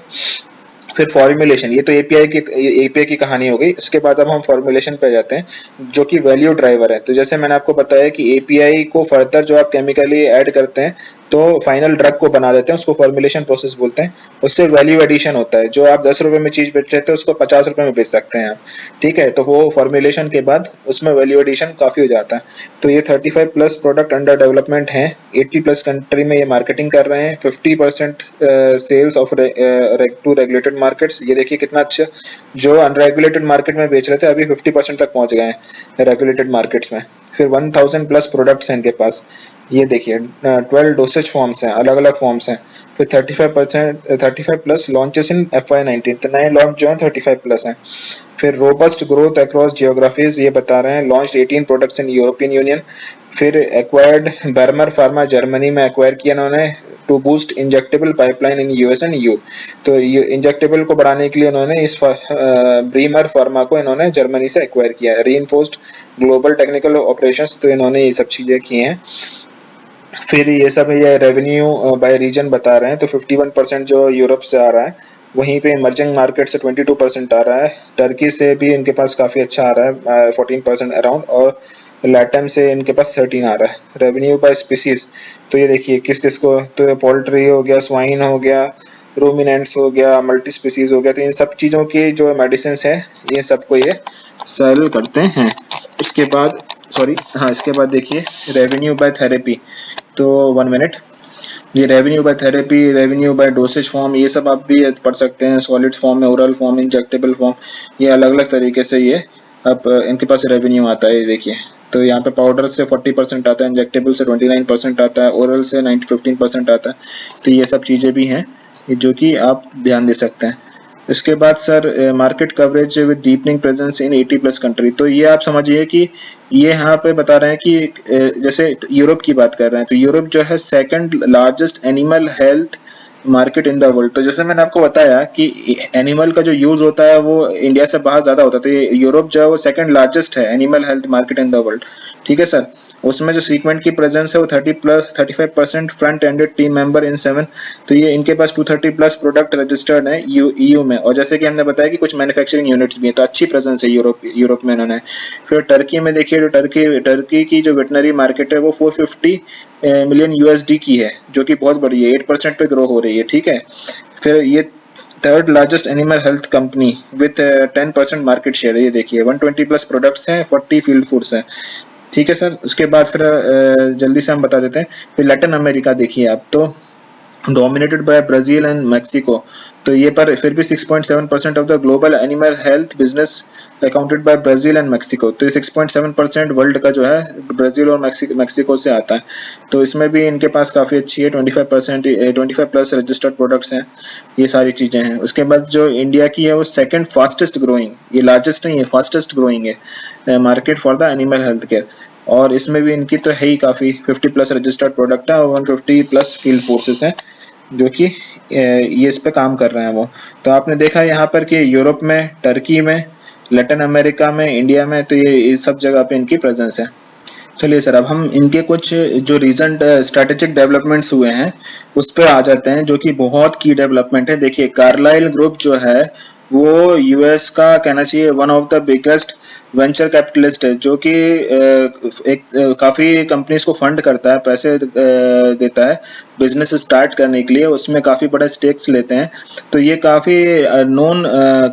फिर फॉर्मुलेशन, ये तो एपीआई की कहानी हो गई। उसके बाद अब हम फॉर्मुलेशन पे जाते हैं जो कि वैल्यू ड्राइवर है। तो जैसे मैंने आपको बताया कि एपीआई को फर्दर जो आप केमिकली ऐड करते हैं तो फाइनल ड्रग को बना देते हैं, उसको फॉर्मुलेशन प्रोसेस बोलते हैं। उससे वैल्यू एडिशन होता है, जो आप 10 रुपए में चीज बेच रहे थे उसको 50 रुपए में बेच सकते हैं आप। ठीक है, तो वो फॉर्मुलेशन के बाद उसमें वैल्यू एडिशन काफी हो जाता है। तो ये 35+ प्रोडक्ट अंडर डेवलपमेंट हैं, 80+ कंट्री में ये मार्केटिंग कर रहे हैं, 50% sales of to regulated markets. ये देखिए कितना अच्छा, जो अनरेगुलेटेड मार्केट में बेच रहे थे अभी 50% तक पहुंच गए हैं रेगुलेटेड मार्केट्स में। फिर 1000+ प्रोडक्ट्स हैं इनके पास, ये देखिए 12 डोसेज फॉर्म्स हैं, अलग अलग फॉर्म्स हैं। फिर 35+ लॉन्चेस इन FY19, तो नए लॉन्च जो हैं 35+ हैं। फिर रोबस्ट ग्रोथ अक्रॉस जियोग्राफीज, ये बता रहे हैं, launch 18 products in European union. फिर एक्वायर्ड बर्मर फार्मा, जर्मनी में एक्वायर किया इन्होंने, to boost injectable pipeline in US and EU. तो इंजेक्टेबल को बढ़ाने के लिए उन्होंने इस ब्रीमर फार्मा को इन्होंने जर्मनी से एक्वायर किया है। रीइंफोर्स्ड ग्लोबल टेक्निकल ऑपरेशंस, तो इन्होंने ये सब चीजें की हैं। फिर ये सब ये रेवेन्यू बाय रीजन बता रहे हैं, तो 51% जो यूरोप से आ रहा है, वहीं पे इमर्जिंग मार्केट से 22% आ रहा है, टर्की से भी इनके पास काफी अच्छा आ रहा है 14% अराउंड, और लैटम से इनके पास 13 आ रहा है। रेवेन्यू बाय स्पीसीज, तो ये देखिए किस किस को, तो पोल्ट्री हो गया, स्वाइन हो गया, रूमिनेंट्स हो गया, मल्टी स्पीसीज हो गया, तो इन सब चीजों की जो मेडिसिन है ये सबको ये सेल करते हैं। इसके बाद इसके बाद देखिए रेवेन्यू बाय थेरेपी, तो 1 मिनट, ये revenue by therapy, revenue by dosage form, ये सब आप भी पढ़ सकते हैं, सॉलिड फॉर्म में, ओरल फॉर्म, इंजेक्टेबल फॉर्म, ये अलग अलग तरीके से ये अब इनके पास रेवेन्यू आता है। देखिए तो यहाँ पे पाउडर से 40% आता है, इंजेक्टेबल से 29% आता है, ओरल से 15% आता है। तो ये सब चीजें भी हैं जो कि आप ध्यान दे सकते हैं। इसके बाद sir market coverage with deepening presence in 80+ country, तो ये आप समझिए कि ये यहाँ पे बता रहे हैं कि जैसे यूरोप की बात कर रहे हैं, तो यूरोप जो है second largest animal health market in the world. तो जैसे मैंने आपको बताया कि एनिमल का जो यूज होता है वो इंडिया से बाहर ज्यादा होता है, तो ये यूरोप जो है वो सेकंड लार्जेस्ट है animal health market in the world. ठीक है सर, उसमें जो सीक्वेंट की प्रेजेंस है वो 35% front ended team member in 7, तो ये इनके पास 230+ प्रोडक्ट रजिस्टर्ड है यूयू में, और जैसे कि हमने बताया कि कुछ मैन्युफैक्चरिंग यूनिट्स भी है, तो अच्छी प्रेजेंस है यूरोप में इन्होंने। फिर टर्की में देखिए, तो टर्की की जो वेटनरी मार्केट है वो 450 मिलियन USD की है, जो कि बहुत बड़ी है, 8% पे ग्रो हो रही है। ठीक है, फिर ये third largest animal health company with 10% market share. ये देखिए 120 प्लस प्रोडक्ट्स हैं, 40 फील्ड फूड्स हैं। ठीक है सर, उसके बाद फिर जल्दी से हम बता देते हैं। फिर लैटिन अमेरिका देखिए आप, तो dominated by Brazil and Mexico. तो ये पर फिर भी 6.7% of the global animal health business accounted by Brazil and Mexico. तो ये 6.7% वर्ल्ड का जो है ब्राजील और मैक्सिको से आता है। तो इसमें भी इनके पास काफ़ी अच्छी है, 25 प्लस रजिस्टर्ड प्रोडक्ट्स हैं, ये सारी चीज़ें हैं। उसके बाद जो इंडिया की है वो सेकंड फास्टेस्ट ग्रोइंग, ये लार्जेस्ट नहीं है, फास्टेस्ट ग्रोइंग है market for the animal health care. और इसमें भी इनकी तो है ही काफ़ी, 50 प्लस रजिस्टर्ड प्रोडक्ट है और 150 प्लस फील्ड फोर्सेस हैं जो कि ये इस पे काम कर रहे हैं वो। तो आपने देखा यहाँ पर कि यूरोप में, टर्की में, लैटिन अमेरिका में, इंडिया में, तो ये इस सब जगह पे इनकी प्रेजेंस है। चलिए सर, अब हम इनके कुछ जो रीसेंट स्ट्रेटेजिक डेवलपमेंट्स हुए हैं उस पे आ जाते हैं, जो कि बहुत की डेवलपमेंट है। देखिए कार्लाइल ग्रुप जो है वो यूएस का कहना चाहिए one of the biggest venture capitalist है, जो कि काफ़ी कंपनीज को फंड करता है, पैसे देता है बिजनेस स्टार्ट करने के लिए, उसमें काफ़ी बड़ा स्टेक्स लेते हैं। तो ये काफ़ी नोन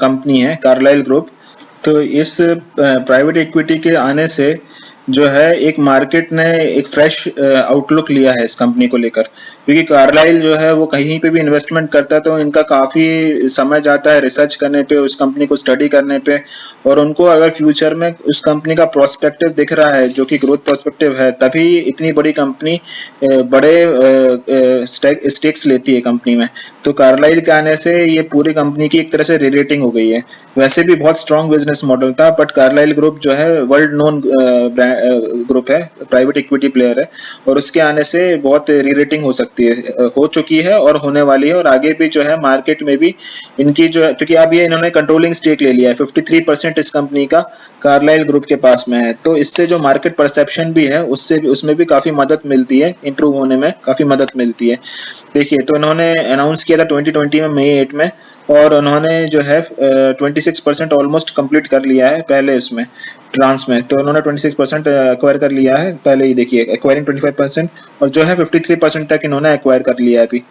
कंपनी है कार्लाइल ग्रुप। तो इस प्राइवेट इक्विटी के आने से जो है एक मार्केट ने एक फ्रेश आउटलुक लिया है इस कंपनी को लेकर, क्योंकि कार्लाइल जो है वो कहीं पे भी इन्वेस्टमेंट करता है तो इनका काफ़ी समय जाता है रिसर्च करने पे, उस कंपनी को स्टडी करने पे, और उनको अगर फ्यूचर में उस कंपनी का प्रोस्पेक्टिव दिख रहा है जो कि ग्रोथ प्रोस्पेक्टिव है, तभी इतनी बड़ी कंपनी बड़े स्टेक्स लेती है कंपनी में। तो कार्लाइल के आने से ये पूरी कंपनी की एक तरह से रीरेटिंग हो गई है। वैसे भी बहुत स्ट्रॉन्ग बिजनेस मॉडल था, बट कार्लाइल ग्रुप जो है वर्ल्ड नोन ग्रुप है, प्राइवेट इक्विटी प्लेयर है, और उसके आने से बहुत रीरेटिंग हो सकती है, हो चुकी है और होने वाली है, और आगे भी जो है मार्केट में भी इनकी जो है, क्योंकि अब ये इन्होंने कंट्रोलिंग स्टेक ले लिया है, 53% इस कंपनी का कार्लाइल ग्रुप के पास में है। तो इससे जो मार्केट परसेप्शन भी है उससे उसमें भी काफ़ी मदद मिलती है, इंप्रूव होने में काफ़ी मदद मिलती है। देखिए, तो इन्होंने अनाउंस किया था 2020 में, मई 8 में, और उन्होंने जो है 26% ऑलमोस्ट कंप्लीट कर लिया है पहले इसमें ट्रांस में। तो उन्होंने 26% एक्वायर कर लिया है पहले ही, देखिए एक्वायरिंग 25%, और जो है 53% तक इन्होंने एक्वायर कर लिया है अभी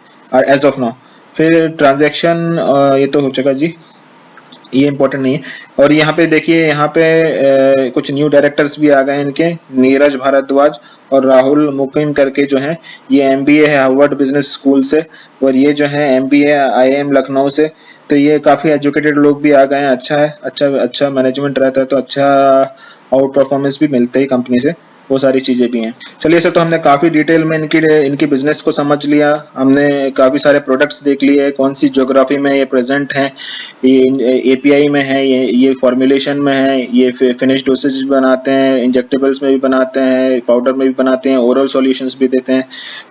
एज ऑफ नाउ। फिर ट्रांजैक्शन ये तो हो चुका जी, ये इम्पोर्टेंट नहीं है। और यहाँ पे देखिए, यहाँ पे कुछ न्यू डायरेक्टर्स भी आ गए हैं इनके, नीरज भारद्वाज और राहुल मुकिम करके जो हैं, ये एमबीए है हार्वर्ड बिजनेस स्कूल से, और ये जो है एमबीए आईआईएम लखनऊ से। तो ये काफ़ी एजुकेटेड लोग भी आ गए हैं, अच्छा है, अच्छा मैनेजमेंट रहता है तो अच्छा आउट परफॉर्मेंस भी मिलते है कंपनी से, वो सारी चीज़ें भी हैं। चलिए सर, तो हमने काफ़ी डिटेल में इनकी बिजनेस को समझ लिया, हमने काफ़ी सारे प्रोडक्ट्स देख लिए, कौन सी ज्योग्राफी में ये प्रेजेंट हैं, ये एपीआई में है, ये फॉर्मुलेशन में है, ये फिनिश डोसेज बनाते हैं, इंजेक्टेबल्स में भी बनाते हैं, पाउडर में भी बनाते हैं, ओरल सॉल्यूशंस भी देते हैं,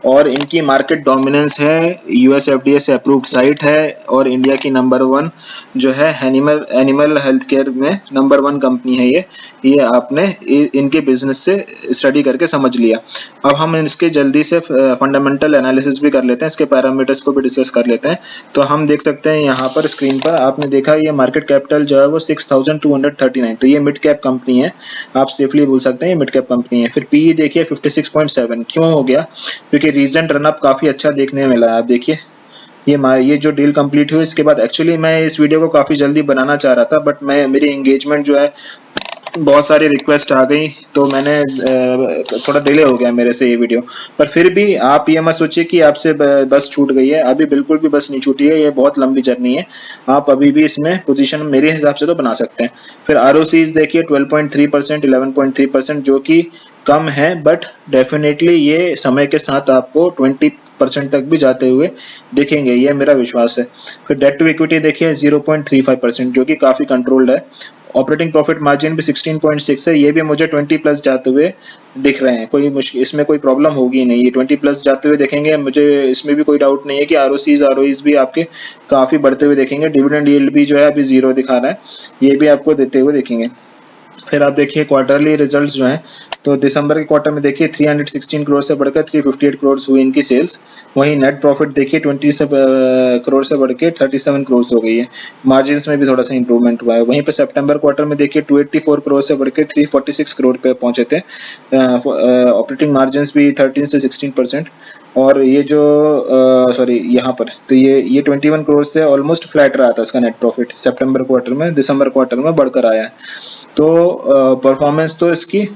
और इनकी मार्केट डोमिनेंस है, यूएस एफडीए से अप्रूव्ड साइट है, और इंडिया की नंबर 1 जो है एनिमल हेल्थ केयर में नंबर 1 कंपनी है ये आपने इनके बिजनेस से स्टडी करके समझ लिया। अब हम इसके जल्दी से फंडामेंटल एनालिसिस भी कर लेते हैं, इसके पैरामीटर्स को भी डिस्कस कर लेते हैं। तो हम देख सकते हैं यहाँ पर स्क्रीन पर, आपने देखा ये मार्केट कैपिटल जो है वो 6239, तो ये मिड कैप कंपनी है, आप सेफली बोल सकते हैं ये मिड कैप कंपनी है। फिर पीई देखिए 56.7, क्यों हो गया? क्योंकि रीसेंट रनअप काफी अच्छा देखने में मिला है। आप देखिए ये जो डील कंप्लीट हुई इसके बाद, एक्चुअली मैं इस वीडियो को काफी जल्दी बनाना चाह रहा था, बट मेरी एंगेजमेंट जो है, बहुत सारी रिक्वेस्ट आ गई, तो मैंने थोड़ा डिले हो गया मेरे से ये वीडियो। पर फिर भी आप ये मत सोचिए कि आपसे बस छूट गई है, अभी बिल्कुल भी बस नहीं छूटी है, ये बहुत लंबी जर्नी है, आप अभी भी इसमें पोजीशन मेरे हिसाब से तो बना सकते हैं। फिर आरओसीज देखिए 12.3%, 11.3%, जो कि कम है, बट डेफिनेटली ये समय के साथ आपको 20% तक भी जाते हुए दिखेंगे, ये मेरा विश्वास है। फिर डेट टू इक्विटी देखिए 0.35%, जो कि काफ़ी कंट्रोल्ड है। ऑपरेटिंग प्रॉफिट मार्जिन भी 16.6 है, ये भी मुझे 20 प्लस जाते हुए दिख रहे हैं, कोई मुश्किल इसमें कोई प्रॉब्लम होगी नहीं, ये 20 प्लस जाते हुए देखेंगे मुझे, इसमें भी कोई डाउट नहीं है कि आरओईज भी आपके काफ़ी बढ़ते हुए देखेंगे। डिविडेंड यील्ड भी जो है अभी 0 दिखा रहा है, ये भी आपको देते हुए देखेंगे। फिर आप देखिए क्वार्टरली रिजल्ट्स जो हैं, तो दिसंबर के क्वार्टर में देखिए 316 करोड़ से बढ़कर 358 करोड़ हुई इनकी सेल्स। वहीं नेट प्रॉफिट देखिए 20 करोड़ से बढ़ के 37 करोड़ हो गई है। मार्जिन्स में भी थोड़ा सा इंप्रूवमेंट हुआ है। वहीं पे सितंबर क्वार्टर में देखिए 284 करोड़ से बढ़ के 346 करोड़ पे पहुंचे थे। ऑपरेटिंग मार्जिन्स भी 13 से 16%। और ये जो सॉरी यहाँ पर तो ये 21 करोड़ से ऑलमोस्ट फ्लैट रहा था इसका नेट प्रॉफिट सितंबर क्वार्टर में, दिसंबर क्वार्टर में बढ़कर आया है। तो परफॉर्मेंस तो इसकी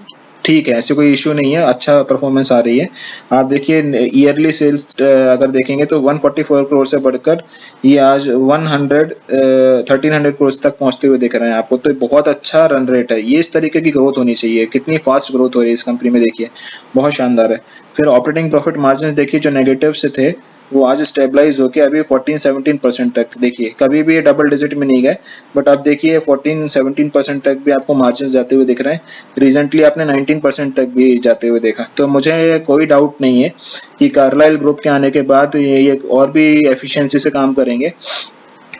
ठीक है, ऐसे कोई इशू नहीं है, अच्छा परफॉर्मेंस आ रही है। आप देखिए ईयरली सेल्स अगर देखेंगे तो 144 करोड़ से बढ़कर ये आज 1300 करोड़ तक पहुंचते हुए दिख रहे हैं आपको। तो बहुत अच्छा रन रेट है, ये इस तरीके की ग्रोथ होनी चाहिए। कितनी फास्ट ग्रोथ हो रही है इस कंपनी में देखिए, बहुत शानदार है। फिर ऑपरेटिंग प्रॉफिट मार्जिन देखिए जो नेगेटिव से थे वो आज स्टेबलाइज होके अभी 14-17% तक, देखिए कभी भी ये डबल डिजिट में नहीं गए, बट अब देखिए 14-17% तक भी आपको मार्जिन जाते हुए दिख रहे हैं। रिसेंटली आपने 19% तक भी जाते हुए देखा। तो मुझे कोई डाउट नहीं है कि कार्लाइल ग्रुप के आने के बाद ये और भी एफिशिएंसी से काम करेंगे,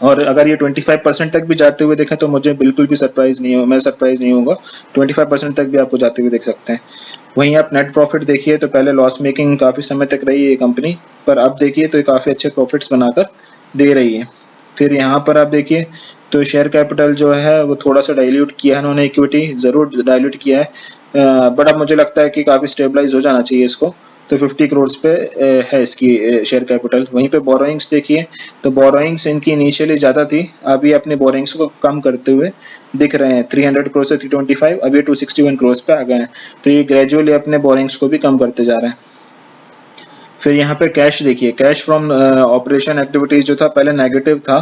और अगर ये 25% तक भी जाते हुए देखें तो मुझे बिल्कुल भी सरप्राइज नहीं हो, मैं सरप्राइज नहीं होऊंगा। 25% तक भी आपको जाते हुए देख सकते हैं। वहीं आप नेट प्रॉफिट देखिए तो पहले लॉस मेकिंग काफी समय तक रही है ये कंपनी, पर अब देखिए तो ये काफी अच्छे प्रॉफिट्स बनाकर दे रही है। फिर यहाँ पर आप देखिए तो शेयर कैपिटल जो है वो थोड़ा सा डाइल्यूट किया है इन्होंने, इक्विटी जरूर डाइल्यूट किया है, बट अब मुझे लगता है कि काफी स्टेबलाइज हो जाना चाहिए इसको। तो 50 करोड़ पे है इसकी शेयर कैपिटल। वहीं पे बोरोइंग्स देखिए तो बोरोइंग्स इनकी इनिशियली ज़्यादा थी, अभी अपने बोरोइंग्स को कम करते हुए दिख रहे हैं। 300 करोड़ से 325, अभी 261 करोड़ पे आ गए हैं। तो ये ग्रेजुअली अपने बोरोइंग्स को भी कम करते जा रहे हैं। फिर यहाँ पे कैश देखिए, कैश फ्रॉम ऑपरेशन एक्टिविटीज जो था पहले नेगेटिव था,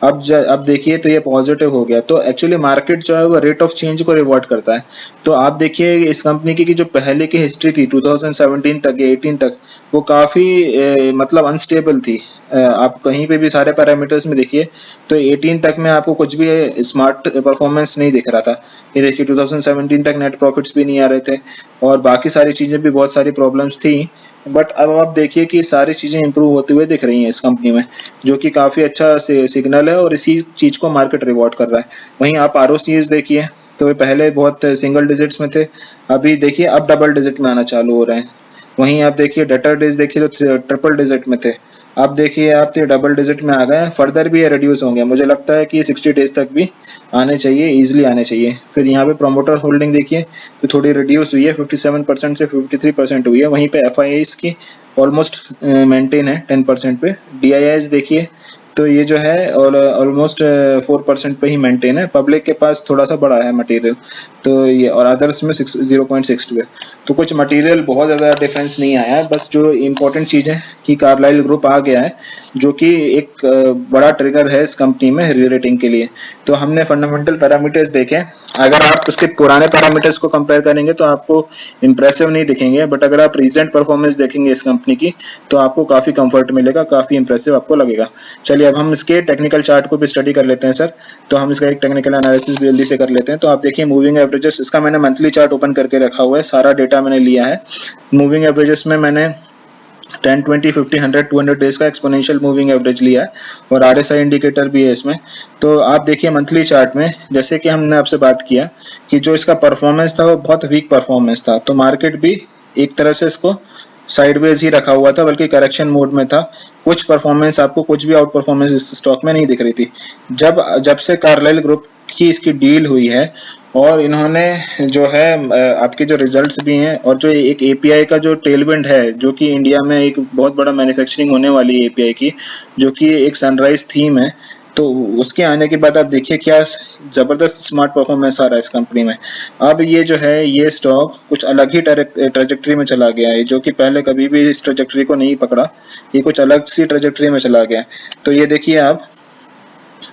अब देखिए तो ये पॉजिटिव हो गया। तो एक्चुअली मार्केट जो है वो रेट ऑफ चेंज को रिवॉर्ड करता है। तो आप देखिए इस कंपनी की जो पहले की हिस्ट्री थी 2017 तक या 18 तक, वो काफी मतलब अनस्टेबल थी। आप कहीं पे भी सारे पैरामीटर्स में देखिए तो 18 तक में आपको कुछ भी स्मार्ट परफॉर्मेंस नहीं दिख रहा था। ये देखिए 2017 तक नेट प्रॉफिट्स भी नहीं आ रहे थे और बाकी सारी चीजें भी, बहुत सारी प्रॉब्लम्स थी। बट अब आप देखिए कि सारी चीजें इंप्रूव होते हुए दिख रही हैं इस कंपनी में, जो कि काफी अच्छा सिग्नल है और इसी चीज को मार्केट रिवॉर्ड कर रहा है। वहीं आप ROCs देखिए तो वे पहले बहुत सिंगल डिजिट्स में थे, अभी देखिए अब डबल डिजिट में आना चालू हो रहे हैं। वहीं आप देखिए डेटर डेज देखिए तो ट्रिपल डिजिट में थे, अब देखिए आप तो डबल डिजिट में आ गए हैं। फर्दर भी ये रिड्यूस होंगे, मुझे लगता है कि 60 डेज तक भी आने चाहिए, इजीली आने चाहिए। फिर यहाँ पे प्रोमोटर होल्डिंग देखिए तो थोड़ी रिड्यूस हुई है, 57% से 53% हुई है। वहीं पे FIIs की ऑलमोस्ट मेंटेन है 10% पे। DIIs देखिए तो ये जो है ऑलमोस्ट 4% पे ही मेंटेन है। पब्लिक के पास थोड़ा सा बड़ा है मटेरियल, तो ये और अदर्स में 0.62 है। तो कुछ मटेरियल बहुत ज़्यादा डिफरेंस नहीं आया है। बस जो इम्पोर्टेंट चीज़ है कि कार्लाइल ग्रुप आ गया है, जो कि एक बड़ा ट्रिगर है इस कंपनी में री-रेटिंग के लिए। तो हमने फंडामेंटल पैरामीटर्स देखे, अगर आप उसके पुराने पैरामीटर्स को कंपेयर करेंगे तो आपको इंप्रेसिव नहीं दिखेंगे, बट अगर आप रिसेंट परफॉर्मेंस देखेंगे इस कंपनी की तो आपको काफ़ी कंफर्ट मिलेगा, काफ़ी इंप्रेसिव आपको लगेगा। चलिए अब हम इसके टेक्निकल चार्ट को भी स्टडी कर लेते हैं सर। तो हम इसका एक टेक्निकल एनालिसिस भी जल्दी से कर लेते हैं। तो आप देखिए मूविंग एवरेजेस, इसका मैंने मंथली चार्ट ओपन करके रखा हुआ है, सारा डेटा मैंने लिया है। मूविंग एवरेजेस में मैंने 10, 20, 50, 100, 200 डेज का एक्सपोनेंशियल मूविंग एवरेज लिया है और RSI इंडिकेटर भी है इसमें। तो आप देखिए मंथली चार्ट में, जैसे कि हमने आपसे बात किया कि जो इसका परफॉर्मेंस था वो बहुत वीक परफॉर्मेंस था, तो मार्केट भी एक तरह से इसको साइडवेज ही रखा हुआ था, बल्कि करेक्शन मोड में था। कुछ परफॉर्मेंस आपको, कुछ भी आउट परफॉर्मेंस इस स्टॉक में नहीं दिख रही थी। जब से कार्लाइल ग्रुप की इसकी डील हुई है और इन्होंने जो है आपके जो रिजल्ट्स भी हैं और जो एक API का जो टेलविंड है, जो कि इंडिया में एक बहुत बड़ा मैन्युफैक्चरिंग होने वाली है API की, जो कि एक सनराइज थीम है, तो उसके आने के बाद आप देखिए क्या जबरदस्त स्मार्ट परफॉर्मेंस आ रहा है इस कंपनी में। अब ये जो है ये स्टॉक कुछ अलग ही ट्रेजेक्टरी में चला गया है, जो कि पहले कभी भी इस ट्रेजेक्टरी को नहीं पकड़ा, ये कुछ अलग सी ट्रेजेक्टरी में चला गया। तो ये देखिए आप,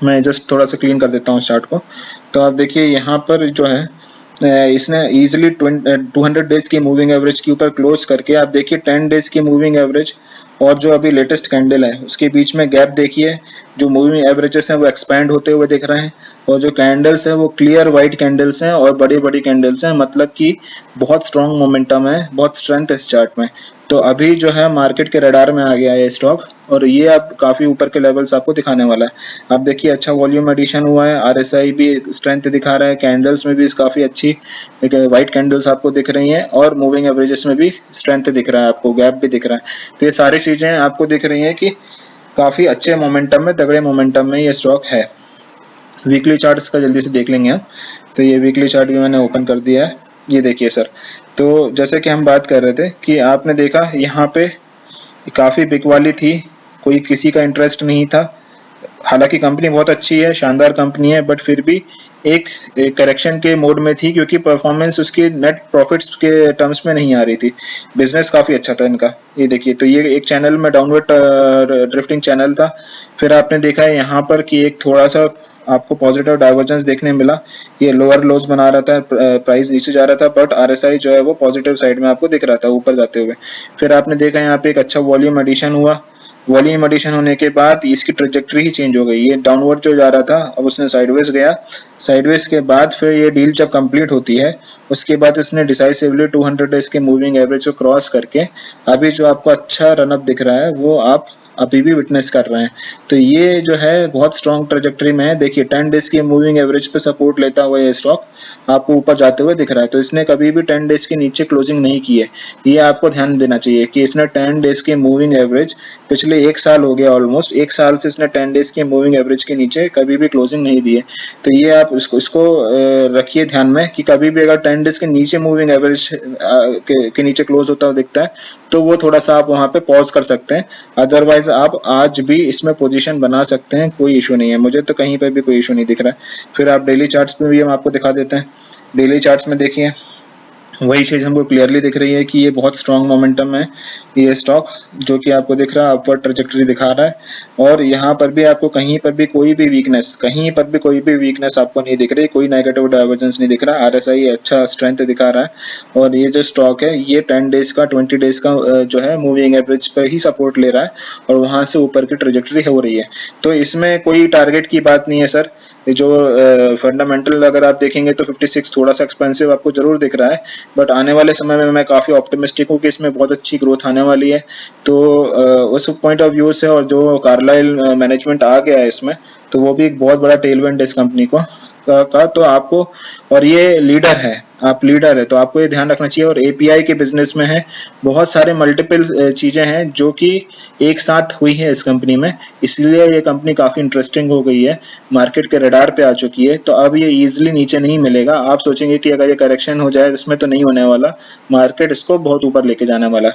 मैं जस्ट थोड़ा सा क्लीन कर देता हूँ चार्ट को। तो आप देखिए यहाँ पर जो है इसने इजीली 200 डेज की मूविंग एवरेज के ऊपर क्लोज करके, आप देखिए 10 डेज की मूविंग एवरेज और जो अभी लेटेस्ट कैंडल है उसके बीच में गैप देखिए, जो मूविंग एवरेजेस हैं वो एक्सपैंड होते हुए दिख रहे हैं, और जो कैंडल्स है वो क्लियर वाइट कैंडल्स हैं और बड़ी बड़ी कैंडल्स हैं, मतलब कि बहुत स्ट्रॉन्ग मोमेंटम है, बहुत स्ट्रेंथ है इस चार्ट में। तो अभी जो है मार्केट के रडार में आ गया है स्टॉक, और ये अब काफी ऊपर के लेवल्स आपको दिखाने वाला है। आप देखिए अच्छा वॉल्यूम एडिशन हुआ है, आरएसआई भी स्ट्रेंथ दिखा रहा है, कैंडल्स में भी काफी अच्छी व्हाइट कैंडल्स आपको दिख रही हैं, और मूविंग एवरेजेस में भी स्ट्रेंथ दिख रहा है, आपको गैप भी दिख रहा है। तो ये सारी चीजें आपको दिख रही हैं कि काफी अच्छे मोमेंटम में, तगड़े मोमेंटम में ये स्टॉक है। वीकली चार्ट्स का जल्दी से देख लेंगे हम। तो ये वीकली चार्ट भी मैंने ओपन कर दिया है, ये देखिए सर। तो जैसे कि हम बात कर रहे थे कि आपने देखा यहाँ पे काफी बिग वाली थी, कोई किसी का इंटरेस्ट नहीं था। हालांकि कंपनी बहुत अच्छी है, शानदार कंपनी है, बट फिर भी एक करेक्शन के मोड में थी, क्योंकि परफॉर्मेंस उसकी नेट प्रॉफिट्स के टर्म्स में नहीं आ रही थी। बिजनेस काफी अच्छा था इनका, ये देखिए। तो ये एक चैनल में डाउनवर्ड ड्रिफ्टिंग चैनल था। फिर आपने देखा है यहाँ पर कि एक थोड़ा सा आपको पॉजिटिव डाइवर्जेंस देखने मिला, ये लोअर लोज बना रहा था, प्राइस नीचे जा रहा था, बट आरएसआई जो है वो पॉजिटिव साइड में आपको दिख रहा था ऊपर जाते हुए। फिर आपने देखा यहाँ पे एक अच्छा वॉल्यूम एडिशन हुआ, वॉल्यूम एडिशन होने के बाद इसकी ट्रेजेक्टरी ही चेंज हो गई, ये डाउनवर्ड जो जा रहा था अब उसने साइडवेज गया। साइडवेज के बाद फिर ये डील जब कंप्लीट होती है उसके बाद इसने डिसाइसिवली 200 डेज के मूविंग एवरेज को क्रॉस करके अभी जो आपको अच्छा रनअप दिख रहा है वो आप अभी भी विटनेस कर रहे हैं। तो ये जो है बहुत स्ट्रॉन्ग ट्रेजेक्टरी में है। देखिए 10 डेज की मूविंग एवरेज पे सपोर्ट लेता हुआ ये स्टॉक आपको ऊपर जाते हुए दिख रहा है। तो इसने कभी भी 10 डेज के नीचे क्लोजिंग नहीं की है, ये आपको ध्यान देना चाहिए कि इसने 10 डेज की मूविंग एवरेज पिछले 1 साल हो गया, ऑलमोस्ट 1 साल से इसने 10 डेज की मूविंग एवरेज के नीचे कभी भी क्लोजिंग नहीं दी है। तो ये आप इसको रखिए ध्यान में कि कभी भी अगर 10 डेज के नीचे मूविंग एवरेज के नीचे क्लोज होता हुआ दिखता है तो वो थोड़ा सा आप वहां पे पॉज कर सकते हैं, अदरवाइज आप आज भी इसमें पोजीशन बना सकते हैं, कोई इशू नहीं है। मुझे तो कहीं पर भी कोई इशू नहीं दिख रहा है। फिर आप डेली चार्ट्स में भी हम आपको दिखा देते हैं। डेली चार्ट्स में देखिए वही चीज हमको क्लियरली दिख रही है कि ये बहुत स्ट्रॉन्ग मोमेंटम है ये स्टॉक, जो कि आपको दिख रहा है अपवर्ड ट्रेजेक्टरी दिखा रहा है, और यहाँ पर भी आपको कहीं पर भी कोई भी वीकनेस आपको नहीं दिख रही, कोई नेगेटिव डाइवर्जेंस नहीं दिख रहा। आरएसआई अच्छा स्ट्रेंथ दिखा रहा है, और ये जो स्टॉक है ये 10 डेज का 20 डेज का जो है मूविंग एवरेज पर ही सपोर्ट ले रहा है, और वहां से ऊपर की ट्रेजेक्टरी हो रही है। तो इसमें कोई टारगेट की बात नहीं है सर। जो फंडामेंटल अगर आप देखेंगे तो 56 थोड़ा सा एक्सपेंसिव आपको जरूर दिख रहा है, बट आने वाले समय में मैं काफी ऑप्टिमिस्टिक हूँ कि इसमें बहुत अच्छी ग्रोथ आने वाली है। तो उस पॉइंट ऑफ व्यू से, और जो कार्लाइल मैनेजमेंट आ गया है इसमें, तो वो भी एक बहुत बड़ा टेलविंड है इस कंपनी को का। तो आपको, और ये लीडर है, आप लीडर है तो आपको ये ध्यान रखना चाहिए। और एपीआई के बिजनेस में है, बहुत सारे मल्टीपल चीजें हैं जो कि एक साथ हुई है इस कंपनी में, इसलिए ये कंपनी काफी इंटरेस्टिंग हो गई है, मार्केट के रडार पे आ चुकी है। तो अब ये इजीली नीचे नहीं मिलेगा। आप सोचेंगे कि अगर ये करेक्शन हो जाए इसमें, तो नहीं होने वाला, मार्केट इसको बहुत ऊपर लेके जाने वाला।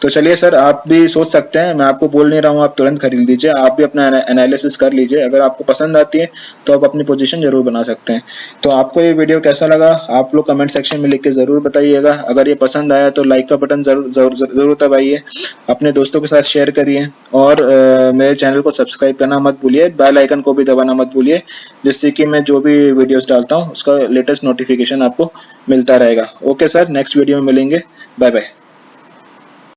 तो चलिए सर, आप भी सोच सकते हैं, मैं आपको बोल नहीं रहा हूँ आप तुरंत खरीद लीजिए, आप भी अपना एनालिसिस कर लीजिए, अगर आपको पसंद आती है तो आप अपनी पोजीशन जरूर बना सकते हैं। तो आपको ये वीडियो कैसा लगा आप लोग कमेंट सेक्शन में लिख के जरूर बताइएगा। अगर ये पसंद आया तो लाइक का बटन जरूर दबाइए, अपने दोस्तों के साथ शेयर करिए, और मेरे चैनल को सब्सक्राइब करना मत भूलिए, बेल आइकन को भी दबाना मत भूलिए, जिससे कि मैं जो भी वीडियोस डालता हूँ उसका लेटेस्ट नोटिफिकेशन आपको मिलता रहेगा। ओके सर, नेक्स्ट वीडियो में मिलेंगे, बाय बाय।